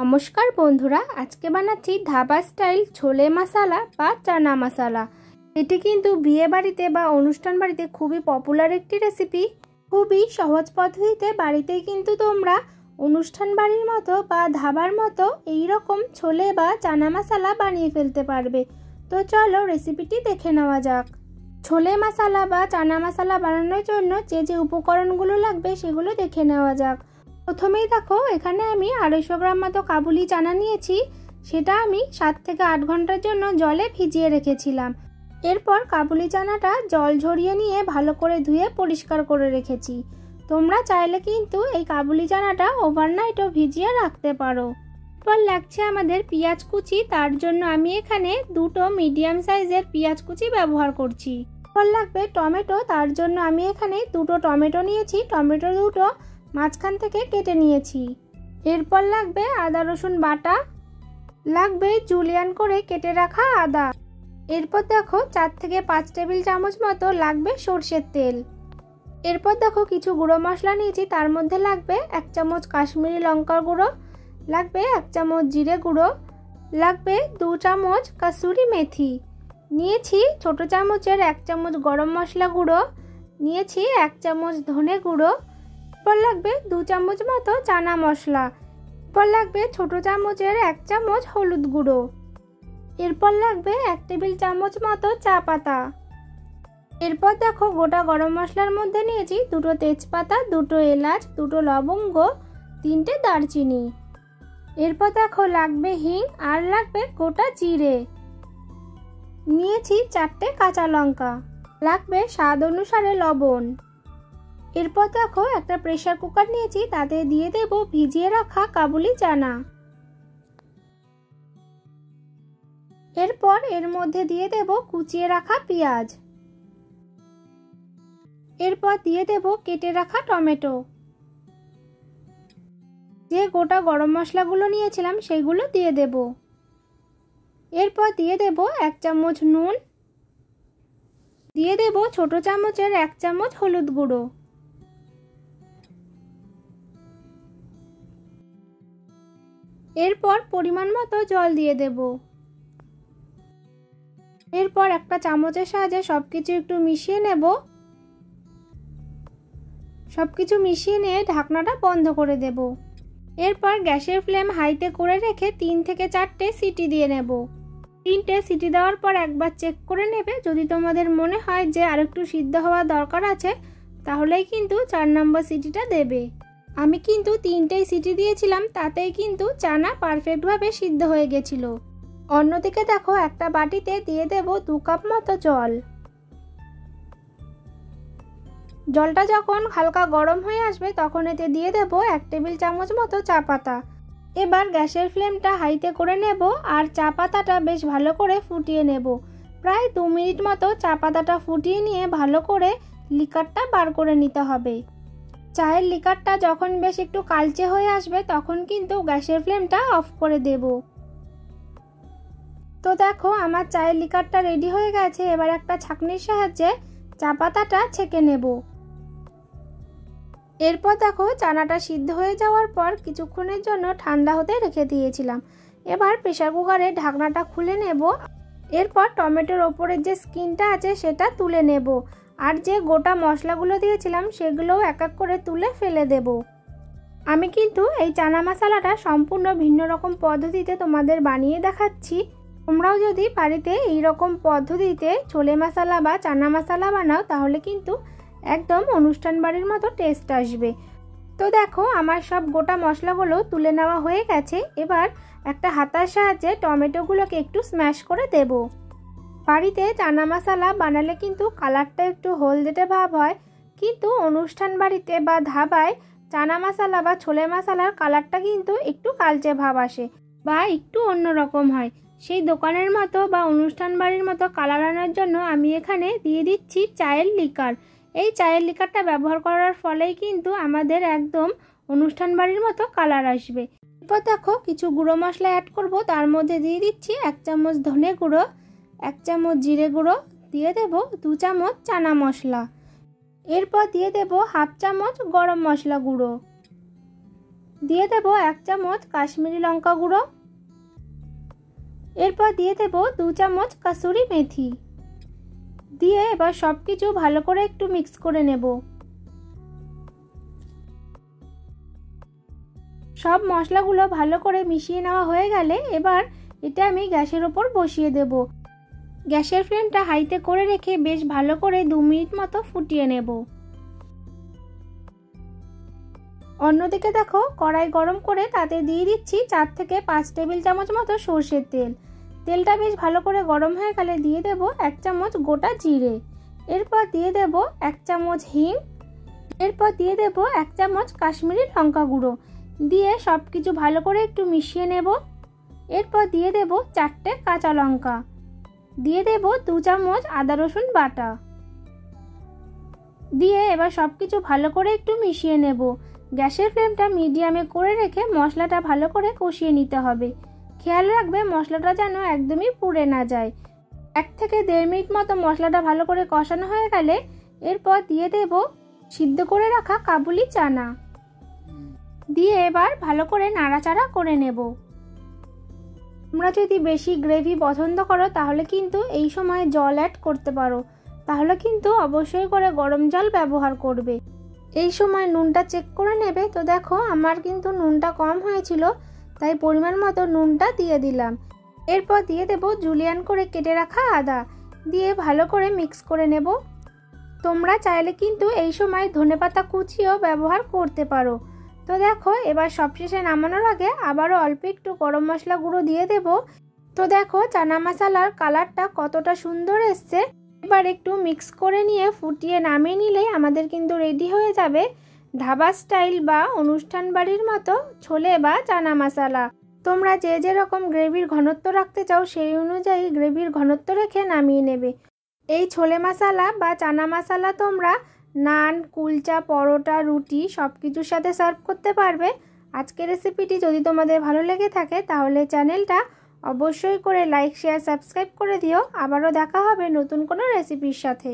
নমস্কার বন্ধুরা, আজকে বানাচ্ছি ধাবা স্টাইল ছোলে মশলা বা চানা মশলা। এটি কিন্তু বিয়ে বাড়িতে বা অনুষ্ঠান বাড়িতে খুবই পপুলার একটি রেসিপি। খুবই সহজ পদ্ধতিতে বাড়িতেই কিন্তু তোমরা অনুষ্ঠান বাড়ির মতো বা ধাবার মতো এই রকম ছোলে বা চানা মশলা বানিয়ে ফেলতে পারবে। তো চলো রেসিপিটি দেখে নেওয়া যাক। ছোলে মশলা বা চানা মশলা বানানোর জন্য যে যে উপকরণগুলো লাগবে সেগুলো দেখে নেওয়া যাক। প্রথমেই দেখো, এখানে আমি 250 গ্রাম মতো কাবুলি চানা নিয়েছি। সেটা আমি 7 থেকে 8 ঘন্টার জন্য জলে ভিজিয়ে রেখেছিলাম। এরপর কাবুলি চানাটা জল ঝরিয়ে নিয়ে ভালো করে ধুয়ে পরিষ্কার করে রেখেছি। তোমরা চাইলে কিন্তু এই কাবুলি চানাটা ওভারনাইটও ভিজিয়ে রাখতে পারো। এরপর লাগছে আমাদের পেঁয়াজ কুচি। তার জন্য আমি এখানে 2টো মিডিয়াম সাইজের পেঁয়াজ কুচি ব্যবহার করছি। এরপর লাগবে টমেটো। তার জন্য আমি এখানে 2টো টমেটো নিয়েছি। টমেটো 2টো মাঝখান থেকে কেটে নিয়েছি। এরপর লাগবে আদা রসুন বাটা, লাগবে জুলিয়ান করে কেটে রাখা আদা। এরপর দেখো 4 থেকে 5 টেবিল চামচ মতো লাগবে সরষের তেল। এরপর দেখো কিছু গুঁড়ো মশলা নিয়েছি। তার মধ্যে লাগবে 1 চামচ কাশ্মীরি লঙ্কার গুঁড়ো, লাগবে 1 চামচ জিরে গুঁড়ো, লাগবে 2 চামচ কসুরি মেথি, নিয়েছি ছোট চামচের 1 চামচ গরম মশলা গুঁড়ো, নিয়েছি 1 চামচ ধনে গুঁড়ো। এরপর লাগবে 2 চামচ মতো চানা মশলা। এরপর লাগবে ছোট চামচের 1 চামচ হলুদ গুঁড়ো। এরপর লাগবে 1 টেবিল চামচ মতো চা পাতা। এরপর দেখো গোটা গরম মশলার মধ্যে নিয়েছি 2টো তেজপাতা, 2টো এলাচ, 2টো লবঙ্গ, 3টে দারচিনি। এরপর দেখো লাগবে হিং আর লাগবে গোটা জিরে, নিয়েছি 4টে কাঁচা লঙ্কা, লাগবে স্বাদ অনুসারে লবণ। এরপর দেখো একটা প্রেসার কুকার নিয়েছি, তাতে দিয়ে দেব ভিজিয়ে রাখা কাবুলি চানা। এরপর এর মধ্যে দিয়ে দেব কুচিয়ে রাখা পেঁয়াজ। এরপর দিয়ে দেব কেটে রাখা টমেটো। যে গোটা গরম মশলাগুলো নিয়েছিলাম সেগুলো দিয়ে দেব। এরপর দিয়ে দেব 1 চামচ নুন, দিয়ে দেব ছোট চামচের 1 চামচ হলুদ গুঁড়ো। এরপর পরিমাণ মতো জল দিয়ে দেব। এরপর একটা চামচের সাহায্যে সবকিছু একটু মিশিয়ে নেব। সবকিছু মিশিয়ে নিয়ে ঢাকনাটা বন্ধ করে দেব। এরপর গ্যাসের ফ্লেম হাইতে করে রেখে 3 থেকে 4টে সিটি দিয়ে নেব। 3টে সিটি দেওয়ার পর একবার চেক করে নেবে। যদি তোমাদের মনে হয় যে আরেকটু সিদ্ধ হওয়া দরকার আছে, তাহলেই কিন্তু 4 নম্বর সিটিটা দেবে। আমি কিন্তু 3টেই সিটি দিয়েছিলাম, তাতেই কিন্তু চানা পারফেক্টভাবে সিদ্ধ হয়ে গেছিল। অন্যদিকে দেখো একটা বাটিতে দিয়ে দেব 2 কাপ মতো জল। জলটা যখন হালকা গরম হয়ে আসবে তখন এতে দিয়ে দেব 1 টেবিল চামচ মতো চা পাতা। এবার গ্যাসের ফ্লেমটা হাইতে করে নেব আর চা পাতাটা বেশ ভালো করে ফুটিয়ে নেব। প্রায় 2 মিনিট মতো চা পাতাটা ফুটিয়ে নিয়ে ভালো করে লিকারটা বার করে নিতে হবে। চায়ের লিকারটা যখন বেশ একটু কালচে হয়ে আসবে তখন কিন্তু গ্যাসের ফ্লেমটা অফ করে দেব। তো দেখো আমার চায়ের লিকারটা রেডি হয়ে গেছে। এবার একটা ছাঁকনির সাহায্যে চা পাতাটা ছেঁকে নেব। এরপর দেখো চানাটা সিদ্ধ হয়ে যাওয়ার পর কিছুক্ষণের জন্য ঠান্ডা হতে রেখে দিয়েছিলাম। এবার প্রেসার কুকারে ঢাকনাটা খুলে নেব। এরপর টমেটোর ওপরের যে স্কিনটা আছে সেটা তুলে নেব। আর যে গোটা মশলাগুলো দিয়েছিলাম সেগুলোও এক এক করে তুলে ফেলে দেব। আমি কিন্তু এই চানা মশলাটা সম্পূর্ণ ভিন্ন রকম পদ্ধতিতে তোমাদের বানিয়ে দেখাচ্ছি। তোমরাও যদি বাড়িতে এই রকম পদ্ধতিতে ছোলে মশলা বা চানা মশলা বানাও তাহলে কিন্তু একদম অনুষ্ঠান বাড়ির মতো টেস্ট আসবে। তো দেখো আমার সব গোটা মশলাগুলো তুলে নেওয়া হয়ে গেছে। এবার একটা হাতার সাহায্যে টমেটোগুলোকে একটু স্ম্যাশ করে দেব। বাড়িতে চানা মশলা বানালে কিন্তু কালারটা একটু হলদেটে ভাব হয়, কিন্তু অনুষ্ঠান বাড়িতে বা ধাবায় চানা মশলা বা ছোলে মশলার কালারটা কিন্তু একটু কালচে ভাব আসে বা একটু অন্যরকম হয়। সেই দোকানের মতো বা অনুষ্ঠান বাড়ির মতো কালার আনার জন্য আমি এখানে দিয়ে দিচ্ছি চায়ের লিকার। এই চায়ের লিকারটা ব্যবহার করার ফলেই কিন্তু আমাদের একদম অনুষ্ঠান বাড়ির মতো কালার আসবে। এরপর দেখো কিছু গুঁড়ো মশলা অ্যাড করব। তার মধ্যে দিয়ে দিচ্ছি 1 চামচ ধনে গুঁড়ো, 1 চামচ জিরে গুঁড়ো, দিয়ে দেব 2 চামচ চানা মশলা। এরপর দিয়ে দেব 1/2 চামচ গরম মশলা গুঁড়ো, দিয়ে দেব 1 চামচ কাশ্মীরি লঙ্কা গুঁড়ো। এরপর দিয়ে দেব 2 চামচ কাসুরি মেথি। দিয়ে এবার সব কিছু ভালো করে একটু মিক্স করে নেব। সব মশলাগুলো ভালো করে মিশিয়ে নেওয়া হয়ে গেলে এবার এটা আমি গ্যাসের ওপর বসিয়ে দেব। গ্যাসের ফ্লেমটা হাইতে করে রেখে বেশ ভালো করে 2 মিনিট মতো ফুটিয়ে নেব। অন্যদিকে দেখো কড়াই গরম করে তাতে দিয়ে দিচ্ছি 4 থেকে 5 টেবিল চামচ মতো সরষের তেল। তেলটা বেশ ভালো করে গরম হয়ে গেলে দিয়ে দেব 1 চামচ গোটা জিরে। এরপর দিয়ে দেব 1 চামচ হিং। এরপর দিয়ে দেব 1 চামচ কাশ্মীরি লঙ্কা গুঁড়ো। দিয়ে সব কিছু ভালো করে একটু মিশিয়ে নেব। এরপর দিয়ে দেব 4টে কাঁচা লঙ্কা। দিয়ে দেব 2 চামচ আদা রসুন বাটা। দিয়ে এবার সব কিছু ভালো করে একটু মিশিয়ে নেব। গ্যাসের ফ্লেমটা মিডিয়ামে করে রেখে মশলাটা ভালো করে কষিয়ে নিতে হবে। খেয়াল রাখবে মশলাটা যেন একদমই পুড়ে না যায়। 1 থেকে 1.5 মিনিট মতো মশলাটা ভালো করে কষানো হয়ে গেলে এরপর দিয়ে দেব সিদ্ধ করে রাখা কাবুলি চানা। দিয়ে এবার ভালো করে নাড়াচাড়া করে নেব। তোমরা যদি বেশি গ্রেভি পছন্দ করো তাহলে কিন্তু এই সময় জল অ্যাড করতে পারো। তাহলে কিন্তু অবশ্যই করে গরম জল ব্যবহার করবে। এই সময় নুনটা চেক করে নেবে। তো দেখো আমার কিন্তু নুনটা কম হয়েছিল, তাই পরিমাণ মতো নুনটা দিয়ে দিলাম। এরপর দিয়ে দেব জুলিয়ান করে কেটে রাখা আদা। দিয়ে ভালো করে মিক্স করে নেব। তোমরা চাইলে কিন্তু এই সময় ধনেপাতা কুচিও ব্যবহার করতে পারো। তো দেখো এবার সবশেষে নামানোর আগে আবারও অল্প একটু গরম মশলা গুঁড়ো দিয়ে দেব। তো দেখো চানা মশলার কালারটা কতটা সুন্দর এসছে। এবার একটু মিক্স করে নিয়ে ফুটিয়ে নামিয়ে নিলেই আমাদের কিন্তু রেডি হয়ে যাবে ধাবা স্টাইল বা অনুষ্ঠান বাড়ির মতো ছোলে বা চানা মশলা। তোমরা যে যেরকম গ্রেভির ঘনত্ব রাখতে চাও সেই অনুযায়ী গ্রেভির ঘনত্ব রেখে নামিয়ে নেবে। এই ছোলে মশলা বা চানা মশলা তোমরা নান, কুলচা, পরোটা, রুটি সব কিছুর সাথে সার্ভ করতে পারবে। আজকের রেসিপিটি যদি তোমাদের ভালো লেগে থাকে তাহলে চ্যানেলটা অবশ্যই করে লাইক, শেয়ার, সাবস্ক্রাইব করে দিও। আবারও দেখা হবে নতুন কোনো রেসিপির সাথে।